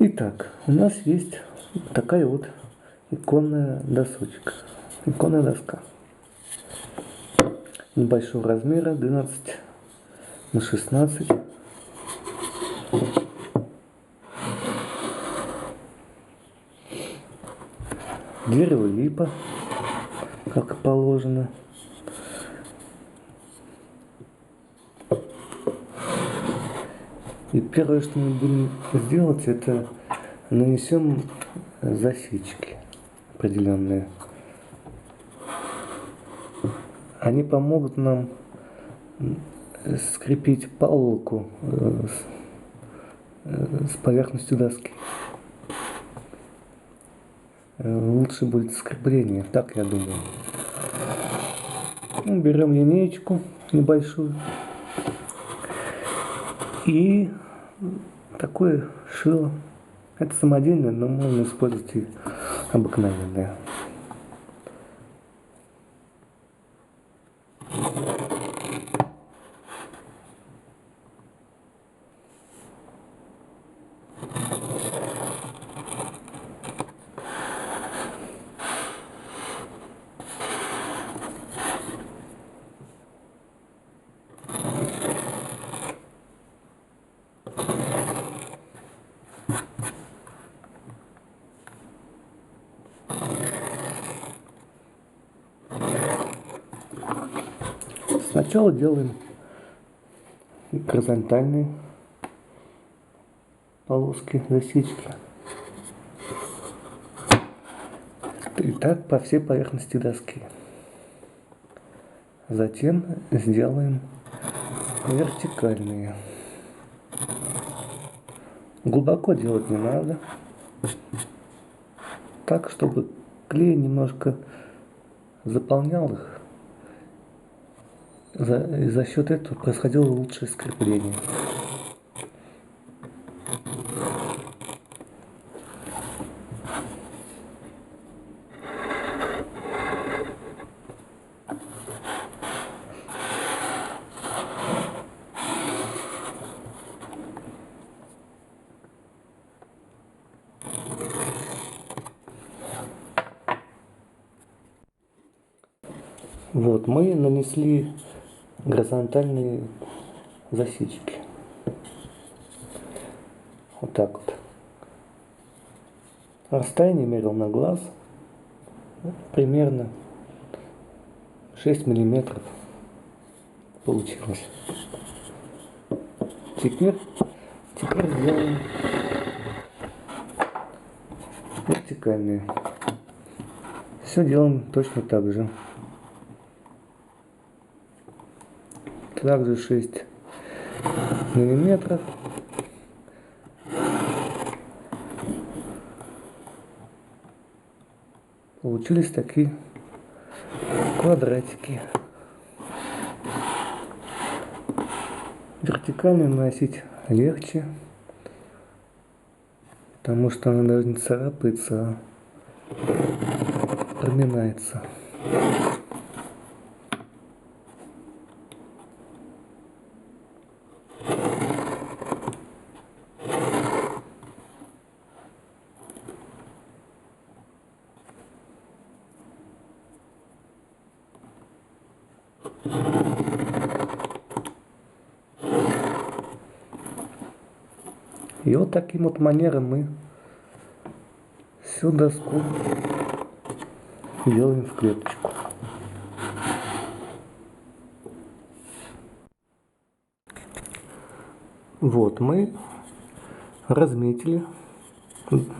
Итак, у нас есть такая вот иконная досочка, иконная доска небольшого размера 12 на 16. Дерево липа, как и положено. И первое, что мы будем сделать, это нанесем засечки определенные. Они помогут нам скрепить проволоку с поверхностью доски. Лучше будет скрепление, так я думаю. Берем линеечку небольшую и такое шило. Это самодельное, но можно использовать и обыкновенное. Сначала делаем горизонтальные полоски, засечки. И так по всей поверхности доски. Затем сделаем вертикальные. Глубоко делать не надо. Так, чтобы клей немножко заполнял их. За счет этого происходило лучшее скрепление. Вот, мы нанесли горизонтальные засечки. Вот так вот. Расстояние мерил на глаз. Примерно 6 миллиметров получилось. Теперь сделаем вертикальные. Все делаем точно так же. Также 6 миллиметров. Получились такие квадратики. Вертикально наносить легче, потому что она даже не царапается, а проминается. И вот таким вот манером мы всю доску делаем в клеточку. Вот мы разметили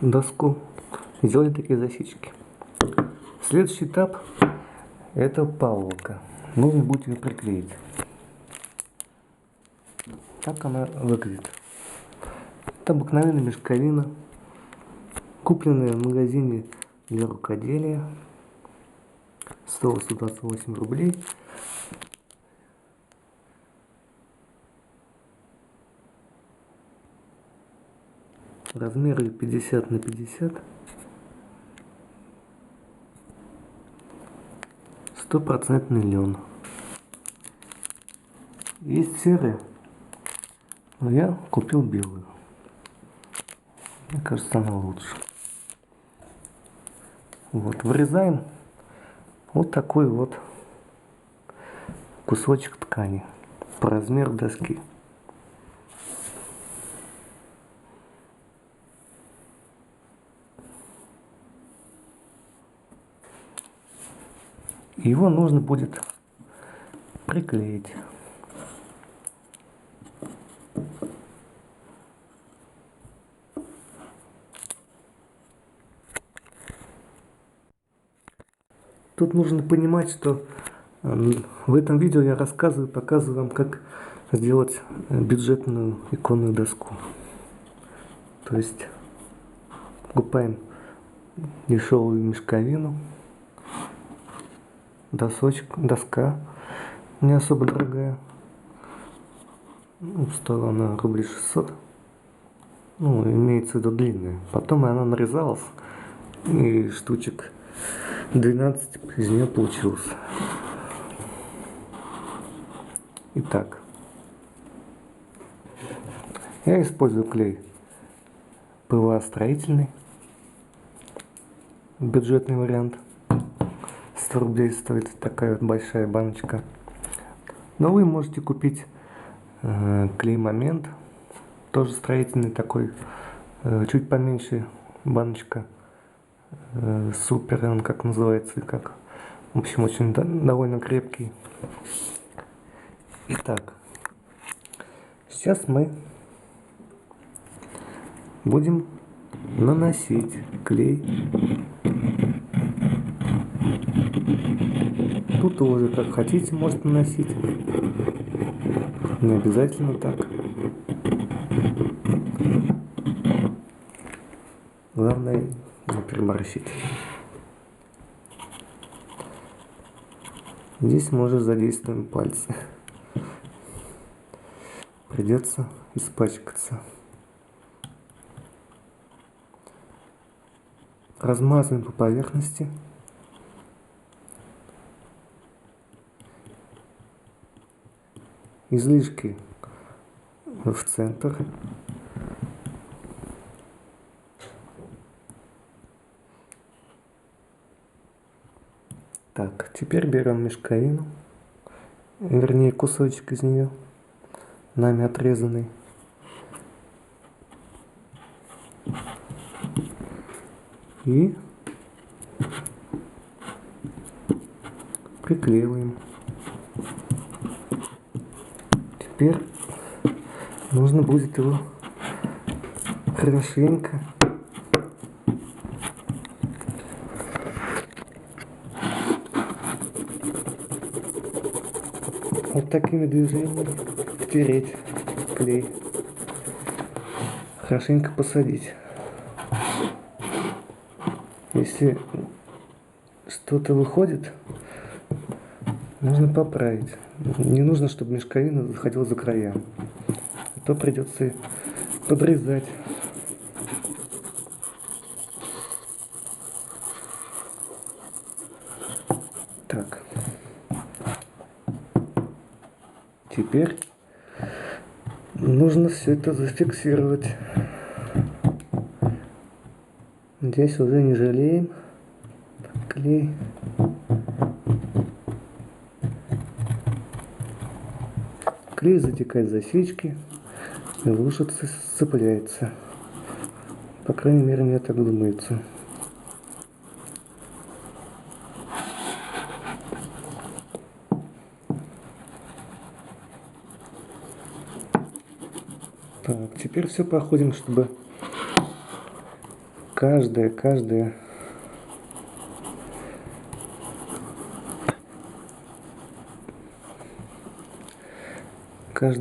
доску, сделали такие засечки. Следующий этап — это проволока. Нужно будет ее приклеить. Так она выглядит. Это обыкновенная мешковина, купленная в магазине для рукоделия. Стоила 128 рублей. Размеры 50 на 50. 100% лен. Есть серые, но я купил белую. Мне кажется, она лучше. Вот, вырезаем вот такой вот кусочек ткани по размеру доски. Его нужно будет приклеить. Тут нужно понимать, что в этом видео я показываю вам, как сделать бюджетную иконную доску. То есть покупаем дешевую мешковину, доска не особо дорогая, стоила она рублей 600, имеется в виду длинная. Потом она нарезалась, и штучек 12 из нее получилось. Итак, я использую клей ПВА строительный, бюджетный вариант. 100 рублей стоит такая вот большая баночка. Но вы можете купить клей Момент, тоже строительный такой, чуть поменьше баночка. Супер, он как называется, как. В общем, очень довольно крепкий. Итак, сейчас мы будем наносить клей. Тут уже как хотите можете наносить, не обязательно так. Главное не переборщить. Здесь мы уже задействуем пальцы. Придется испачкаться. Размазываем по поверхности. Излишки в центр. Так, теперь берем мешковину, вернее кусочек из нее, нами отрезанный. И приклеиваем. Теперь нужно будет его хорошенько вот такими движениями втереть клей, хорошенько посадить. Если что-то выходит, нужно поправить. Не нужно, чтобы мешковина заходила за края, а то придется подрезать. Так, теперь нужно все это зафиксировать. Здесь уже не жалеем клей. Клей затекает в засечки и лучше сцепляется. По крайней мере, мне так думается. Так, теперь все проходим, чтобы каждый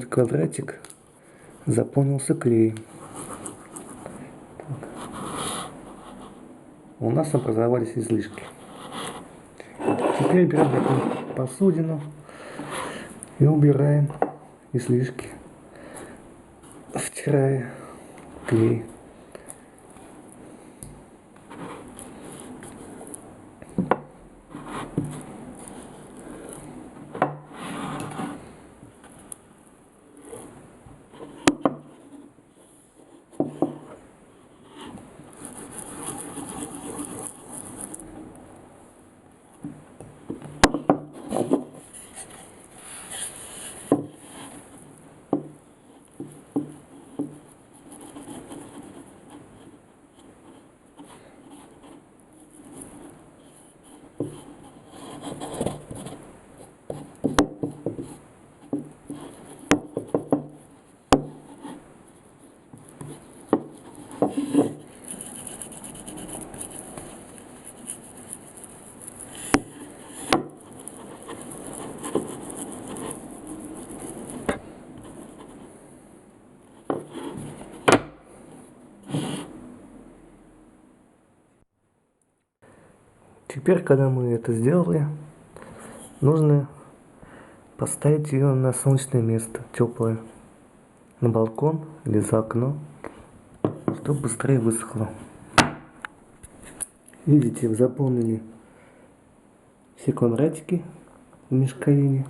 квадратик заполнился клеем. У нас образовались излишки. Теперь берем эту посудину и убираем излишки, втирая клей. Теперь, когда мы это сделали, нужно поставить ее на солнечное место, теплое, на балкон или за окно, чтобы быстрее высохло. Видите, заполнили все квадратики в мешковине.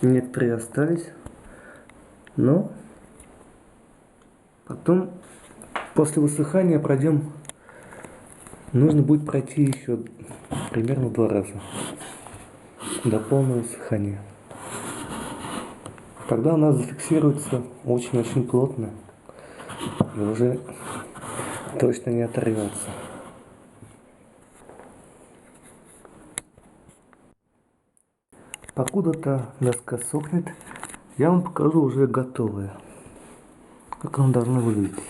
Некоторые остались, но потом, после высыхания, нужно будет пройти еще примерно 2 раза до полного высыхания. Тогда она зафиксируется очень-очень плотно и уже точно не оторвется. Покуда-то доска сохнет, я вам покажу уже готовое, как она должна выглядеть.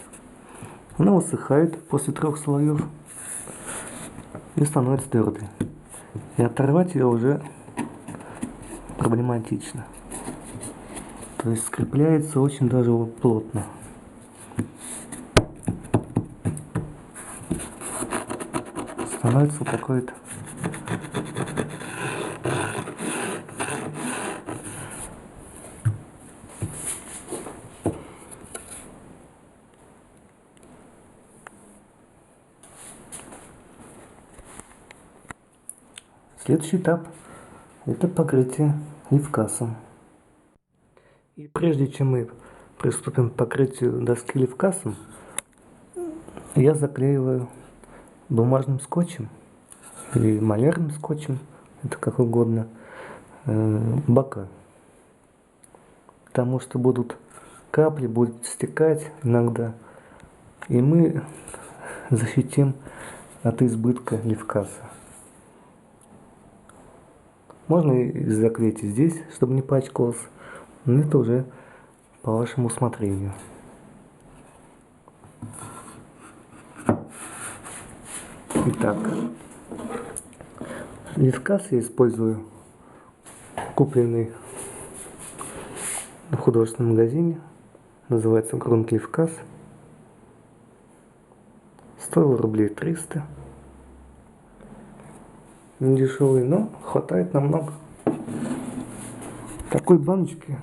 Она высыхает после 3 слоев и становится твердой. И оторвать ее уже проблематично. То есть скрепляется очень даже плотно. Становится вот такой-то. Следующий этап – это покрытие лифкасом. И прежде чем мы приступим к покрытию доски лифкасом, я заклеиваю бумажным скотчем или малярным скотчем, это как угодно, бока. Потому что будут капли, будут стекать иногда, и мы защитим от избытка лифкаса. Можно и заклеить здесь, чтобы не пачкалось, но это уже по вашему усмотрению. Итак, лифкас я использую купленный в художественном магазине, называется грунт лифкас, стоил рублей 300. Не дешевый, но хватает намного. Такой баночки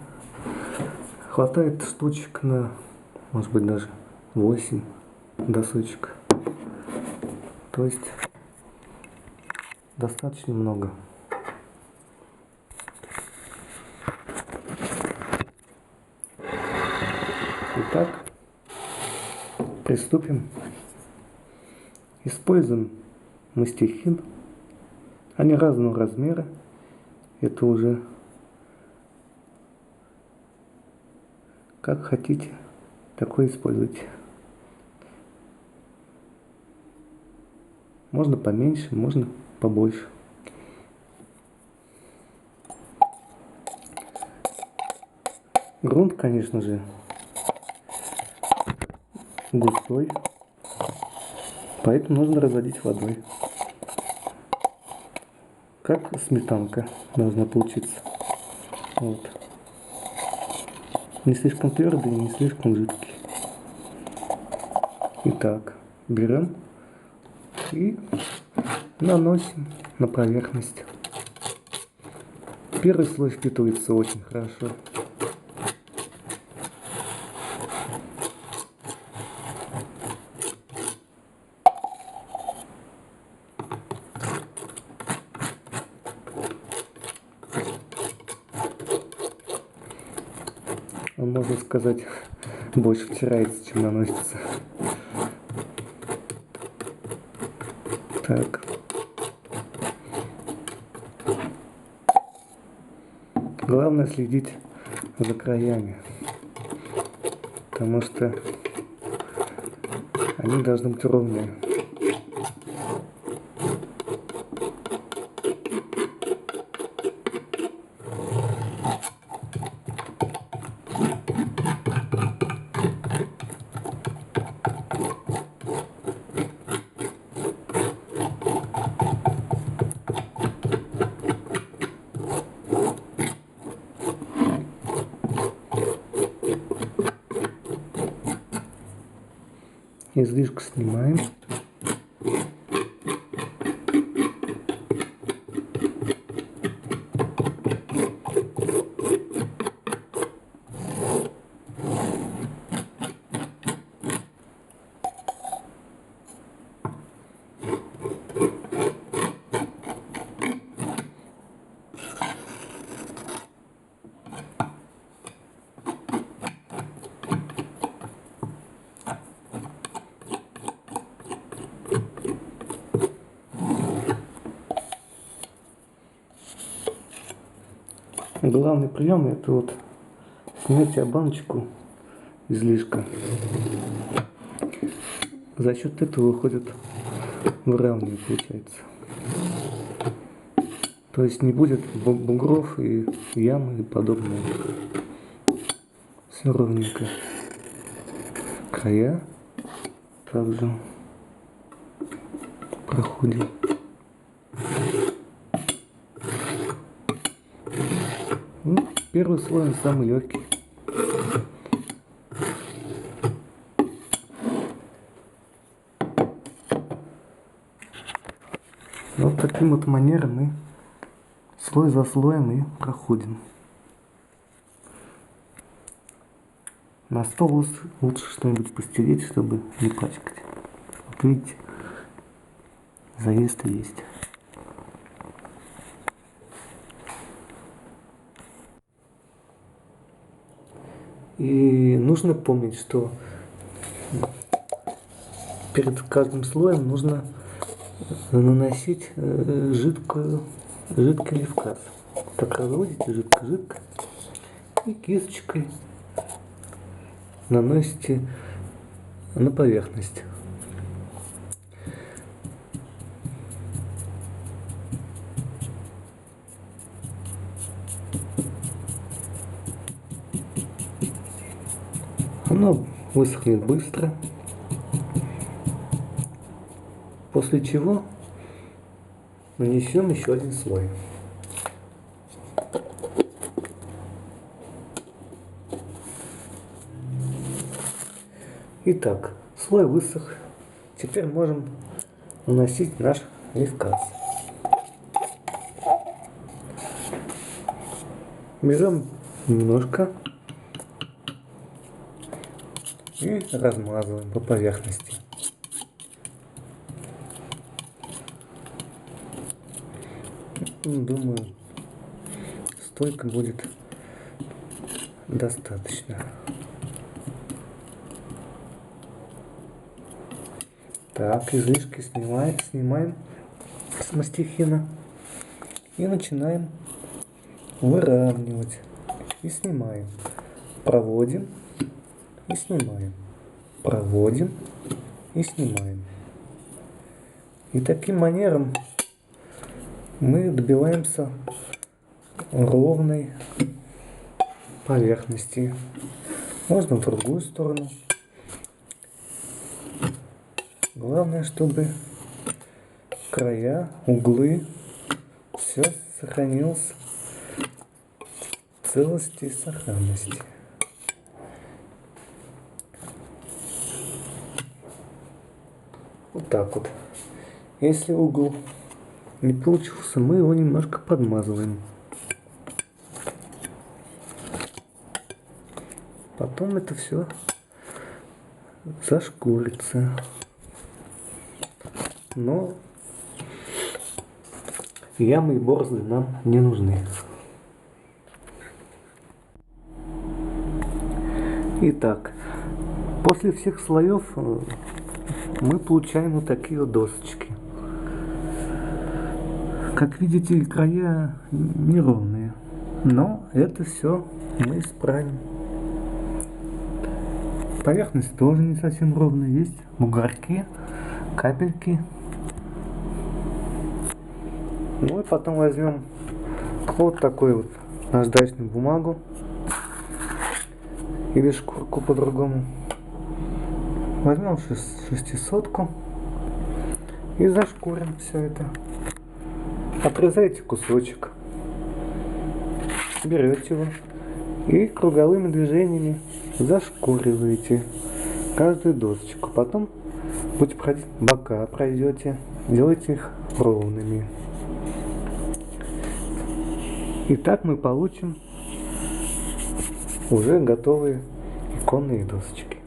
хватает штучек на, может быть, даже 8 досочек. То есть достаточно много. Итак, приступим. Используем мастихин. Они разного размера. Это уже как хотите, такой используйте. Можно поменьше, можно побольше. Грунт, конечно же, густой, поэтому нужно разводить водой. Как сметанка должна получиться. Вот. Не слишком твердый, не слишком жидкий. Итак, берем и наносим на поверхность. Первый слой впитывается очень хорошо. Он, можно сказать, больше втирается, чем наносится. Так. Главное следить за краями, потому что они должны быть ровные. Излишек снимаем. Главный прием это вот снятие баночку излишка. За счет этого выходит выравнивание получается. То есть не будет бугров и ямы и подобное. Все ровненько. Края также проходим. Ну, первый слой он самый легкий. Вот таким вот манером мы слой за слоем и проходим. На стол лучше что-нибудь постелить, чтобы не пачкать. Вот видите, заезд есть. И нужно помнить, что перед каждым слоем нужно наносить жидкий лифказ. Так разводите жидко и кисточкой наносите на поверхность. Оно высохнет быстро, после чего нанесем еще один слой. Итак, слой высох. Теперь можем наносить наш лифказ. Берем немножко и размазываем по поверхности. Думаю, стойка будет достаточно. Так, излишки снимаем с мастихина и начинаем выравнивать. И снимаем. Проводим и снимаем. Проводим и снимаем. И таким манером мы добиваемся ровной поверхности. Можно в другую сторону. Главное, чтобы края, углы, все сохранилось в целости и сохранности. Вот так вот. Если угол не получился, мы его немножко подмазываем. Потом это все зашкурится. Но ямы и борозды нам не нужны. Итак, после всех слоев мы получаем вот такие вот досочки. Как видите, края неровные, но это все мы исправим. Поверхность тоже не совсем ровная, есть бугорки, капельки. Ну и потом возьмем вот такую вот наждачную бумагу или шкурку по-другому. Возьмем 600-ку и зашкурим все это. Отрезайте кусочек, берете его и круговыми движениями зашкуриваете каждую досочку. Потом будете проходить бока, пройдете, делайте их ровными. И так мы получим уже готовые иконные досочки.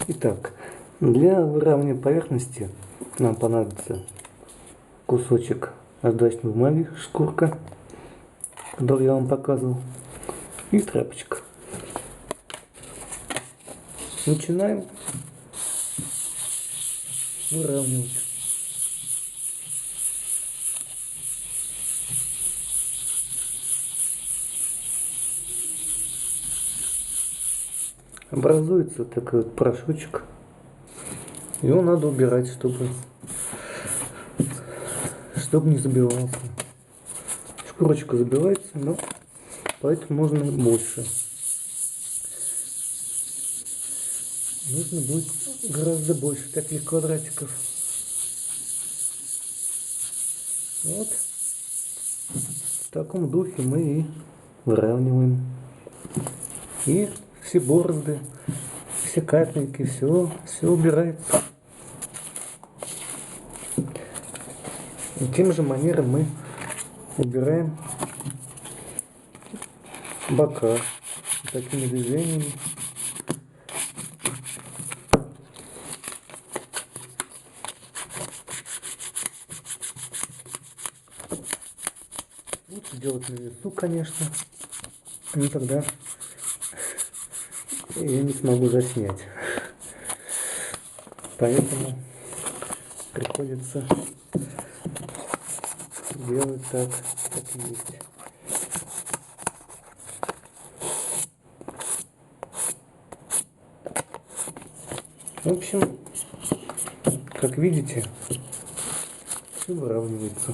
Итак, для выравнивания поверхности нам понадобится кусочек наждачной бумаги, шкурка, которую я вам показывал, и тряпочка. Начинаем выравнивать. образуется такой вот порошочек. Его надо убирать, чтобы не забивался. Шкурочка забивается, но поэтому нужно больше. Нужно будет гораздо больше таких квадратиков. Вот в таком духе мы и выравниваем. И все борозды, все капельки, все убирается. И тем же манером мы убираем бока такими движениями. Лучше делать на весу, конечно, но тогда я не смогу заснять. Поэтому приходится делать так, как есть. В общем, как видите, все выравнивается.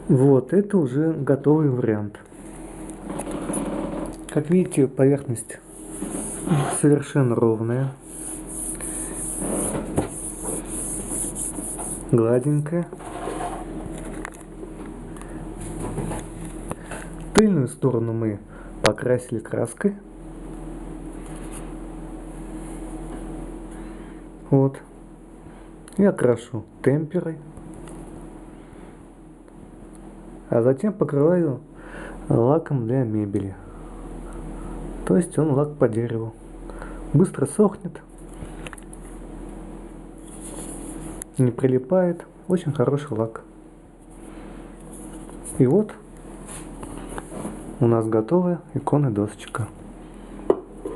Вот, это уже готовый вариант. Как видите, поверхность совершенно ровная, гладенькая. Тыльную сторону мы покрасили краской. Вот. Я крашу темперой. А затем покрываю лаком для мебели. То есть он лак по дереву. Быстро сохнет. Не прилипает. Очень хороший лак. И вот у нас готовая икона досочка.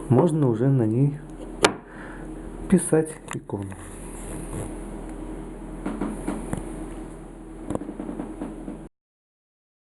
Можно уже на ней писать икону.